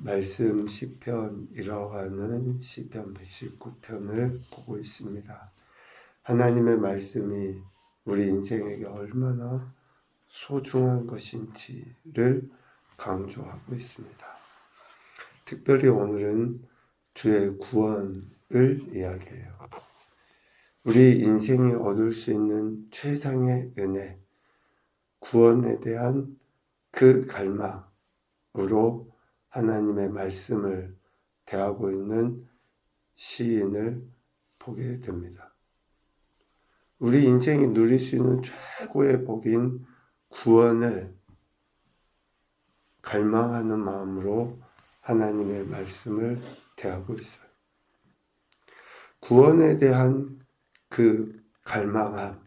말씀 시편이라고 하는 시편 119편을 보고 있습니다. 하나님의 말씀이 우리 인생에게 얼마나 소중한 것인지를 강조하고 있습니다. 특별히 오늘은 주의 구원을 이야기해요. 우리 인생이 얻을 수 있는 최상의 은혜, 구원에 대한 그 갈망으로 하나님의 말씀을 대하고 있는 시인을 보게 됩니다. 우리 인생이 누릴 수 있는 최고의 복인 구원을 갈망하는 마음으로 하나님의 말씀을 대하고 있어요. 구원에 대한 그 갈망함.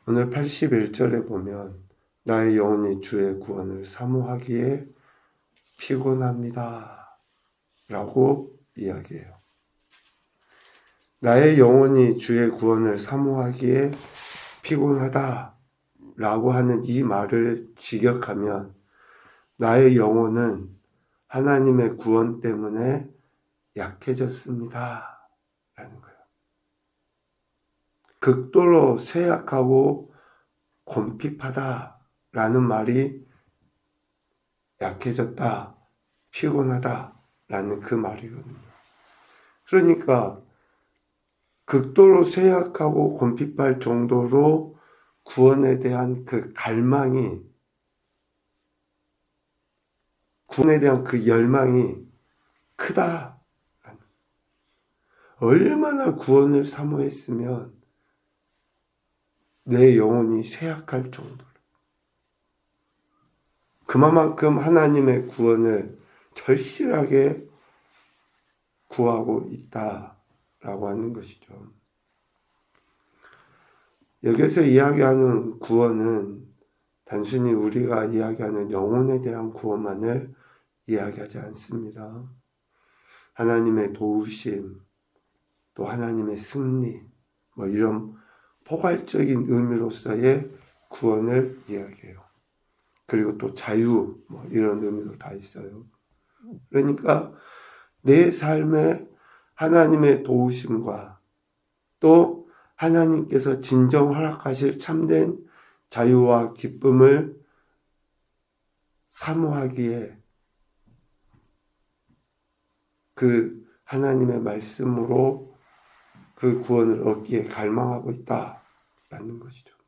오늘 81절에 보면 나의 영혼이 주의 구원을 사모하기에 피곤합니다. 라고 이야기해요. 나의 영혼이 주의 구원을 사모하기에 피곤하다. 라고 하는 이 말을 직역하면 나의 영혼은 하나님의 구원 때문에 약해졌습니다. 라는 거예요. 극도로 쇠약하고 곤핍하다. 라는 말이 약해졌다, 피곤하다 라는 그 말이거든요. 그러니까 극도로 쇠약하고 곤핍할 정도로 구원에 대한 그 갈망이, 구원에 대한 그 열망이 크다. 얼마나 구원을 사모했으면 내 영혼이 쇠약할 정도로. 그만큼 하나님의 구원을 절실하게 구하고 있다라고 하는 것이죠. 여기서 이야기하는 구원은 단순히 우리가 이야기하는 영혼에 대한 구원만을 이야기하지 않습니다. 하나님의 도우심, 또 하나님의 승리, 이런 포괄적인 의미로서의 구원을 이야기해요. 그리고 또 자유, 이런 의미도 다 있어요. 그러니까 내 삶에 하나님의 도우심과 또 하나님께서 진정 허락하실 참된 자유와 기쁨을 사모하기에 그 하나님의 말씀으로 그 구원을 얻기에 갈망하고 있다라는 것이죠.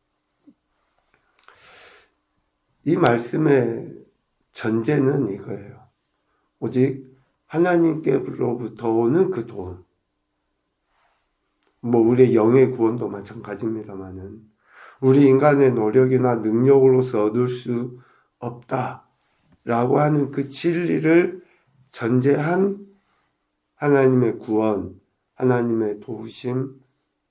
이 말씀의 전제는 이거예요. 오직 하나님께로부터 오는 그 도움. 우리의 영의 구원도 마찬가지입니다만은 우리 인간의 노력이나 능력으로서 얻을 수 없다라고 하는 그 진리를 전제한 하나님의 구원, 하나님의 도우심,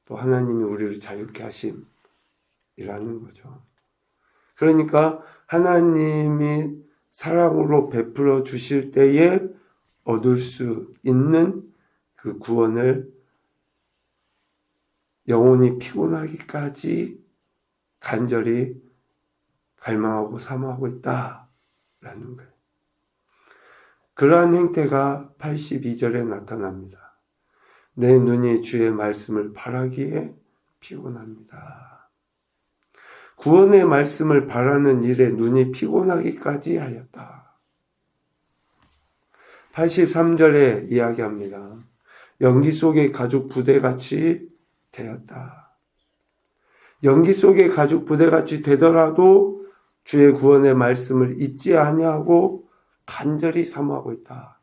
또 하나님이 우리를 자유케 하심이라는 거죠. 그러니까 하나님이 사랑으로 베풀어 주실 때에 얻을 수 있는 그 구원을 영혼이 피곤하기까지 간절히 갈망하고 사모하고 있다라는 거예요. 그러한 행태가 82절에 나타납니다. 내 눈이 주의 말씀을 바라기에 피곤합니다. 구원의 말씀을 바라는 일에 눈이 피곤하기까지 하였다. 83절에 이야기합니다. 연기 속의 가죽 부대같이 되었다. 연기 속의 가죽 부대같이 되더라도 주의 구원의 말씀을 잊지 아니하고 간절히 사모하고 있다.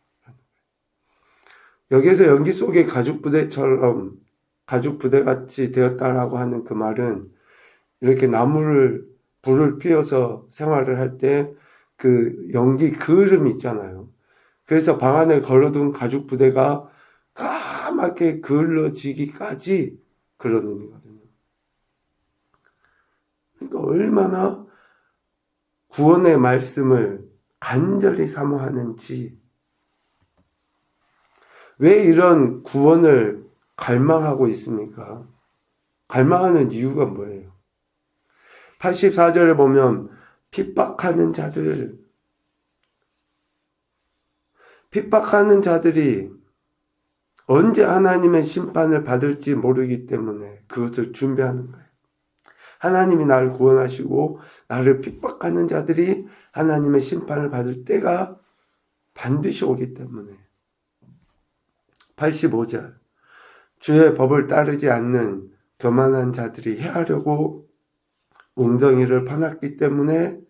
여기서 연기 속의 가죽 부대처럼 가죽 부대같이 되었다라고 하는 그 말은 이렇게 불을 피워서 생활을 할 때 그 연기 그을음이 있잖아요. 그래서 방 안에 걸어둔 가죽 부대가 까맣게 그을러지기까지 그런 의미거든요. 그러니까 얼마나 구원의 말씀을 간절히 사모하는지, 왜 이런 구원을 갈망하고 있습니까? 갈망하는 이유가 뭐예요? 84절에 보면 핍박하는 자들, 핍박하는 자들이 언제 하나님의 심판을 받을지 모르기 때문에 그것을 준비하는 거예요. 하나님이 나를 구원하시고 나를 핍박하는 자들이 하나님의 심판을 받을 때가 반드시 오기 때문에. 85절. 주의 법을 따르지 않는 교만한 자들이 해하려고 웅덩이를 파놨기 때문에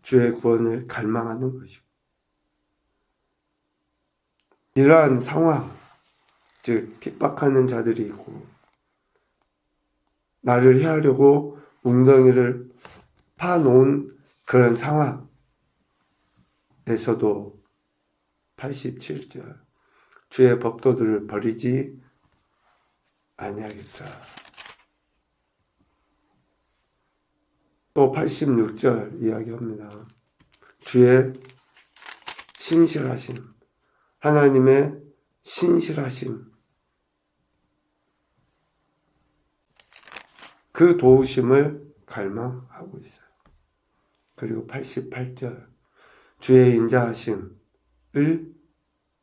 주의 구원을 갈망하는 것이고, 이러한 상황, 즉 핍박하는 자들이 있고 나를 해하려고 웅덩이를 파놓은 그런 상황에서도 87절. 주의 법도들을 버리지 아니하겠다. 또 86절 이야기합니다. 주의 신실하심, 하나님의 신실하심, 그 도우심을 갈망하고 있어요. 그리고 88절, 주의 인자하심을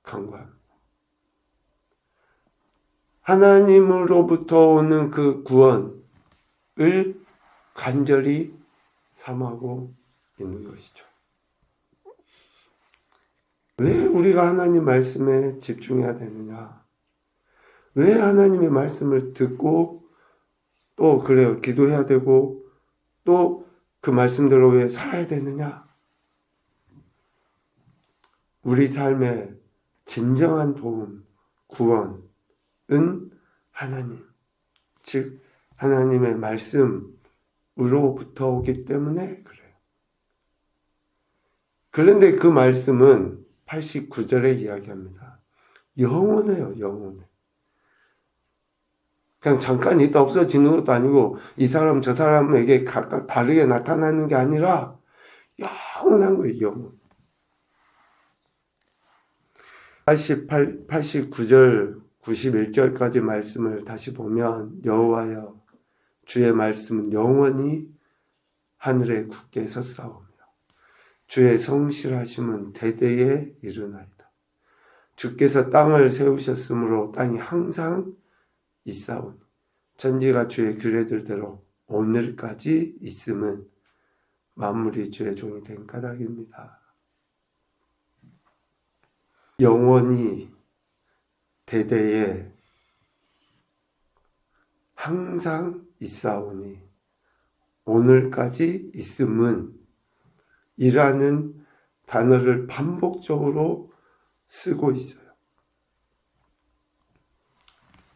간구합니다. 하나님으로부터 오는 그 구원을 간절히 삼하고 있는 것이죠. 왜 우리가 하나님 말씀에 집중해야 되느냐? 왜 하나님의 말씀을 듣고 또 그래요, 기도해야 되고 또 그 말씀대로 왜 살아야 되느냐? 우리 삶의 진정한 도움, 구원은 하나님, 즉 하나님의 말씀으로부터 오기 때문에 그래요. 그런데 그 말씀은 89절에 이야기합니다. 영원해요, 영원해. 그냥 잠깐 있다 없어지는 것도 아니고 이 사람 저 사람에게 각각 다르게 나타나는 게 아니라 영원한 거예요, 영원. 89절, 91절까지 말씀을 다시 보면 여호와여 주의 말씀은 영원히 하늘에 굳게 섰사오며 주의 성실하심은 대대에 이르나이다. 주께서 땅을 세우셨으므로 땅이 항상 있사오니 천지가 주의 규례들대로 오늘까지 있음은 만물이 주의 종이 된 까닭입니다. 영원히 대대에 항상 있사오니 오늘까지 있음은 이라는 단어를 반복적으로 쓰고 있어요.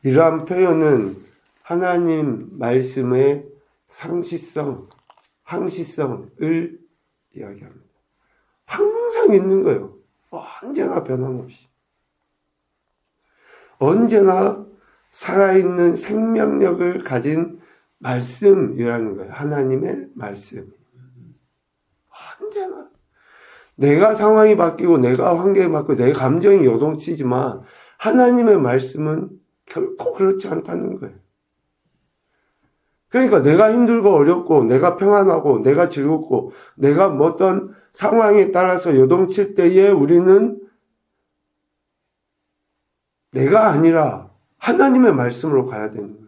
이러한 표현은 하나님 말씀의 상시성, 항시성을 이야기합니다. 항상 있는 거예요. 언제나 변함없이. 언제나 살아있는 생명력을 가진 말씀이라는 거예요. 하나님의 말씀. 언제나. 내가 상황이 바뀌고 내가 환경이 바뀌고 내 감정이 요동치지만 하나님의 말씀은 결코 그렇지 않다는 거예요. 그러니까 내가 힘들고 어렵고 내가 평안하고 내가 즐겁고 내가 어떤 상황에 따라서 요동칠 때에 우리는 내가 아니라 하나님의 말씀으로 가야 되는 거예요.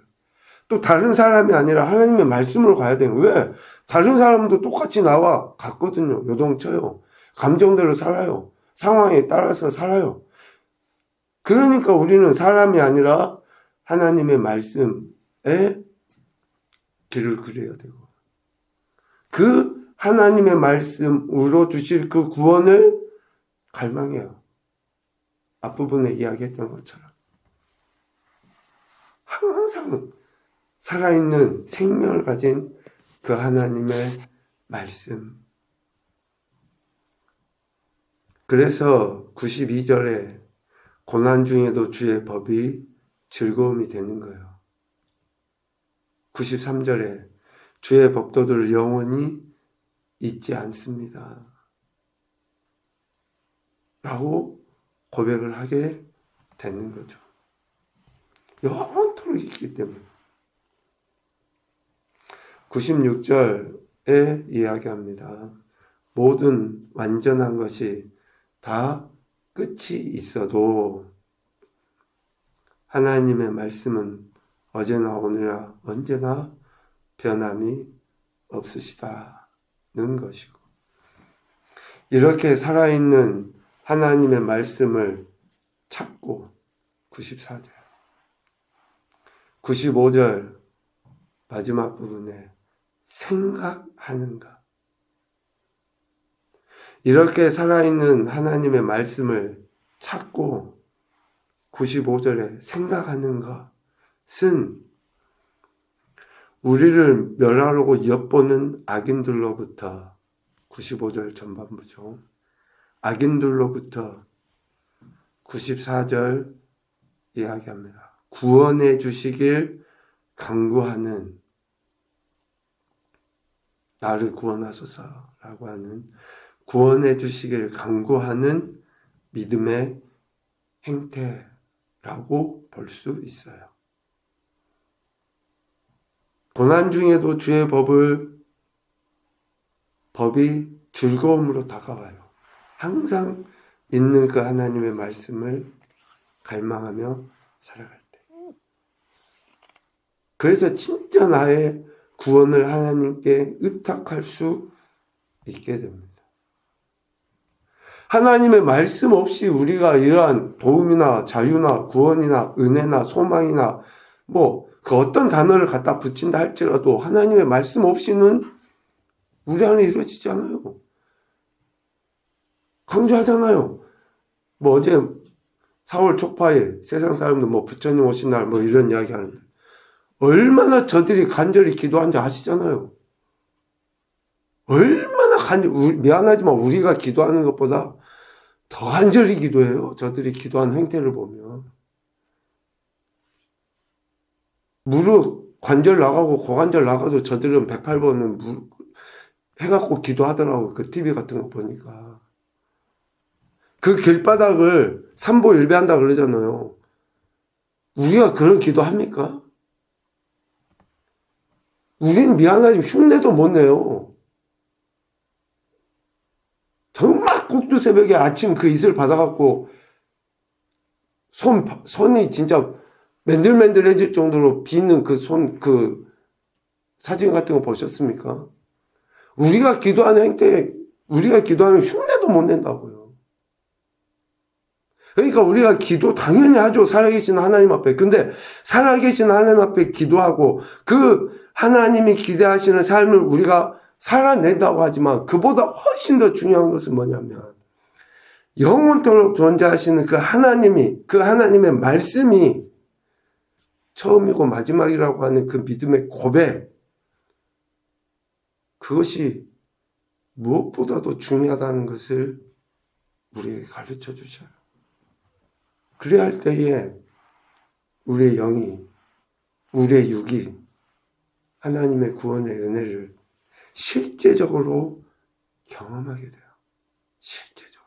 또 다른 사람이 아니라 하나님의 말씀으로 가야 되는 거예요. 왜? 다른 사람도 똑같이 나와 갔거든요. 요동쳐요. 감정대로 살아요. 상황에 따라서 살아요. 그러니까 우리는 사람이 아니라 하나님의 말씀에 길을 그려야 되고 그 하나님의 말씀으로 주실 그 구원을 갈망해요. 앞부분에 이야기했던 것처럼 항상 살아있는 생명을 가진 그 하나님의 말씀. 그래서 92절에 고난 중에도 주의 법이 즐거움이 되는 거예요. 93절에 주의 법도들을 영원히 잊지 않습니다. 라고 고백을 하게 되는 거죠. 영원토록 있기 때문에. 96절에 이야기합니다. 모든 완전한 것이 다 끝이 있어도 하나님의 말씀은 어제나 오늘나 언제나 변함이 없으시다는 것이고, 이렇게 살아있는 하나님의 말씀을 찾고 94절, 95절 마지막 부분에 생각하는가, 이렇게 살아있는 하나님의 말씀을 찾고 95절에 생각하는 것은 우리를 멸하려고 엿보는 악인들로부터, 95절 전반부죠. 악인들로부터 94절 이야기합니다. 구원해 주시길 간구하는, 나를 구원하소서라고 하는, 구원해 주시길 간구하는 믿음의 행태라고 볼 수 있어요. 고난 중에도 주의 법이 즐거움으로 다가와요. 항상 있는 그 하나님의 말씀을 갈망하며 살아갈 때. 그래서 진짜 나의 구원을 하나님께 의탁할 수 있게 됩니다. 하나님의 말씀 없이 우리가 이러한 도움이나 자유나 구원이나 은혜나 소망이나 그 어떤 단어를 갖다 붙인다 할지라도 하나님의 말씀 없이는 우리 안에 이루어지지 않아요. 강조하잖아요. 어제 4월 초파일 세상 사람들 부처님 오신 날 이런 이야기 하는데 얼마나 저들이 간절히 기도한지 아시잖아요. 얼마나 미안하지만 우리가 기도하는 것보다 더 간절히 기도해요. 저들이 기도하는 행태를 보면. 무릎 관절 나가고 고관절 나가도 저들은 108번은 해갖고 기도하더라고요. 그 TV 같은 거 보니까. 그 길바닥을 삼보일배한다 그러잖아요. 우리가 그런 기도 합니까? 우린 미안하지만 흉내도 못 내요. 정말 꼭두 새벽에 아침 그 이슬 받아갖고 손이 진짜 맨들맨들해질 정도로 비는 그 사진 같은 거 보셨습니까? 우리가 기도하는 행태, 우리가 기도하는 흉내도 못 낸다고요. 그러니까 우리가 기도 당연히 하죠. 살아계신 하나님 앞에. 근데 살아계신 하나님 앞에 기도하고 그 하나님이 기대하시는 삶을 우리가 살아낸다고 하지만 그보다 훨씬 더 중요한 것은 뭐냐면 영원토록 존재하시는 그 하나님의 말씀이 처음이고 마지막이라고 하는 그 믿음의 고백, 그것이 무엇보다도 중요하다는 것을 우리에게 가르쳐 주셔요. 그래야 할 때에 우리의 영이, 우리의 육이 하나님의 구원의 은혜를 실제적으로 경험하게 돼요. 실제적으로.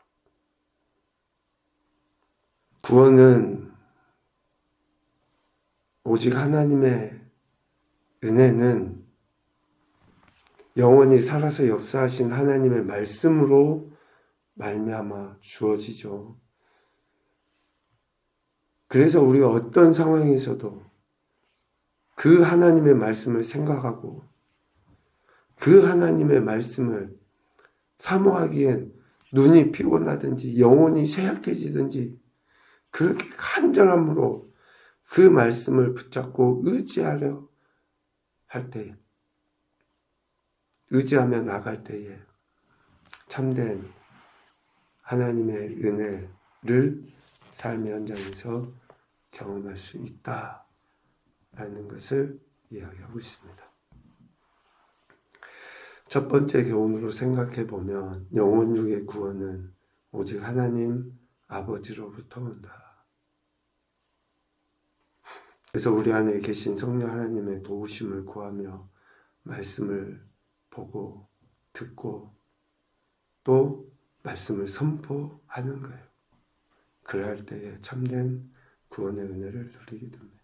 구원은 오직 하나님의 은혜는 영원히 살아서 역사하신 하나님의 말씀으로 말미암아 주어지죠. 그래서 우리가 어떤 상황에서도 그 하나님의 말씀을 생각하고 그 하나님의 말씀을 사모하기에 눈이 피곤하든지 영혼이 쇠약해지든지 그렇게 간절함으로 그 말씀을 붙잡고 의지하려 할 때에, 의지하며 나갈 때에 참된 하나님의 은혜를 삶의 현장에서 경험할 수 있다라는 것을 이야기하고 있습니다. 첫 번째 교훈으로 생각해 보면 영혼육의 구원은 오직 하나님 아버지로부터 온다. 그래서 우리 안에 계신 성령 하나님의 도우심을 구하며 말씀을 보고 듣고 또 말씀을 선포하는 거예요. 그럴 때에 참된 구원의 은혜를 누리게 됩니다.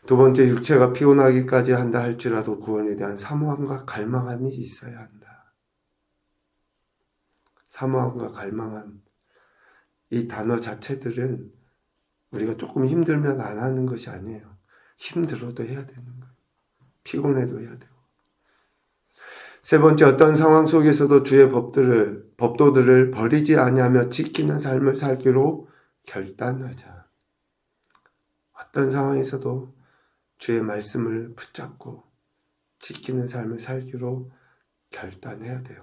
두 번째, 육체가 피곤하기까지 한다 할지라도 구원에 대한 사모함과 갈망함이 있어야 한다. 사모함과 갈망함. 이 단어 자체들은 우리가 조금 힘들면 안 하는 것이 아니에요. 힘들어도 해야 되는 거예요. 피곤해도 해야 되고. 세 번째, 어떤 상황 속에서도 주의 법도들을 버리지 아니하며 지키는 삶을 살기로 결단하자. 어떤 상황에서도 주의 말씀을 붙잡고 지키는 삶을 살기로 결단해야 돼요.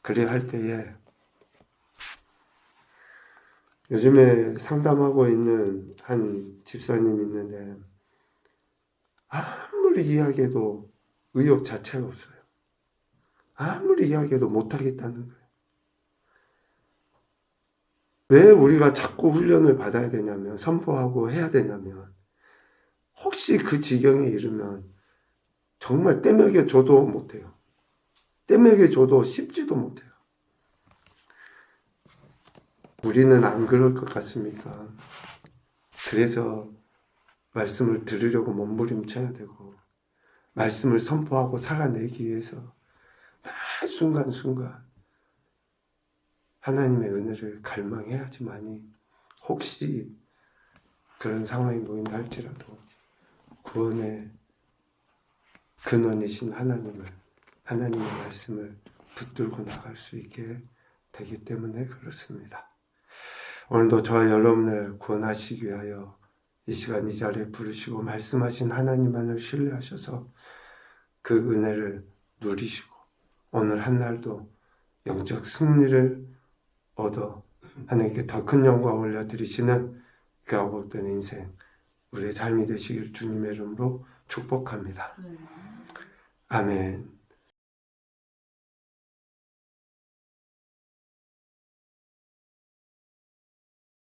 그래야 할 때에 요즘에 상담하고 있는 한 집사님이 있는데 아무리 이야기해도 의욕 자체가 없어요. 아무리 이야기해도 못하겠다는 거예요. 왜 우리가 자꾸 훈련을 받아야 되냐면, 선포하고 해야 되냐면, 혹시 그 지경에 이르면 정말 떼먹여 줘도 못해요. 떼먹여 줘도 씹지도 못해요. 우리는 안 그럴 것 같습니까? 그래서 말씀을 들으려고 몸부림쳐야 되고, 말씀을 선포하고 살아내기 위해서 매 순간순간 하나님의 은혜를 갈망해야지만이 혹시 그런 상황에 놓인다 할지라도 구원의 근원이신 하나님의 말씀을 붙들고 나갈 수 있게 되기 때문에 그렇습니다. 오늘도 저와 여러분을 구원하시기 위하여 이 시간 이 자리에 부르시고 말씀하신 하나님만을 신뢰하셔서 그 은혜를 누리시고 오늘 한 날도 영적 승리를 얻어 하나님께 더 큰 영광 올려드리시는 귀하고 복된 인생 우리의 삶이 되시길 주님의 이름으로 축복합니다. 아멘.